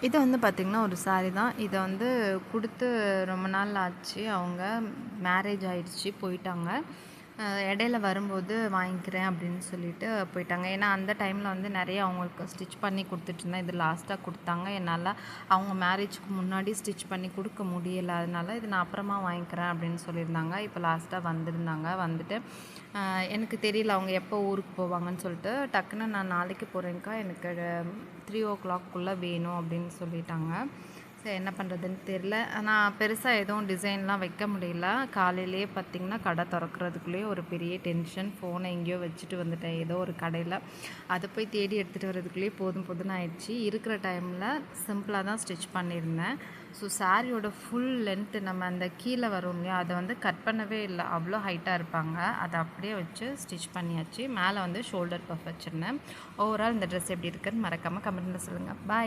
இது வந்து பார்த்திங்கன்னா ஒரு சாரி தான். இத வந்து குடுத்து ரொம்ப நாள் ஆச்சு. அவங்க மேரேஜ் ஆயிடுச்சு போயிட்டாங்க. இடையில வரும்போது வாங்கிக்கிறேன் அப்படின்னு சொல்லிட்டு போயிட்டாங்க. ஏன்னா அந்த டைமில் வந்து நிறைய அவங்களுக்கு ஸ்டிச் பண்ணி கொடுத்துட்ருந்தேன். இது லாஸ்ட்டாக கொடுத்தாங்க. என்னால் அவங்க மேரேஜ்க்கு முன்னாடி ஸ்டிச் பண்ணி கொடுக்க முடியல. அதனால இது நான் அப்புறமா வாங்கிக்கிறேன் அப்படின்னு சொல்லியிருந்தாங்க. இப்போ லாஸ்ட்டாக வந்திருந்தாங்க. வந்துட்டு எனக்கு தெரியல அவங்க எப்போ ஊருக்கு போவாங்கன்னு சொல்லிட்டு, டக்குன்னு நான் நாளைக்கு போகிறேன்க்கா எனக்கு 3:00 வேணும் அப்படின்னு சொல்லிட்டாங்க. சரி என்ன பண்ணுறதுன்னு தெரில. நான் பெருசாக எதுவும் டிசைன்லாம் வைக்க முடியல. காலையிலேயே பார்த்திங்கன்னா கடை திறக்கிறதுக்குள்ளேயே ஒரு பெரிய டென்ஷன். ஃபோனை எங்கேயோ வச்சுட்டு வந்துட்டேன் ஏதோ ஒரு கடையில். அதை போய் தேடி எடுத்துகிட்டு வரதுக்குள்ளேயே போதும் போதும்னு ஆயிடுச்சு. இருக்கிற டைமில் சிம்பிளாக தான் ஸ்டிச் பண்ணியிருந்தேன். ஸோ சாரியோட ஃபுல் லென்த்து நம்ம அந்த கீழே வரும் இல்லையா, அதை வந்து கட் பண்ணவே இல்லை. அவ்வளோ ஹைட்டாக இருப்பாங்க. அதை அப்படியே வச்சு ஸ்டிச் பண்ணியாச்சு. மேலே வந்து ஷோல்டர் பஃப் வச்சுருந்தேன். ஓவரால் இந்த ட்ரெஸ் எப்படி இருக்குன்னு மறக்காமல் கமெண்ட்டில் சொல்லுங்கள். பாய்.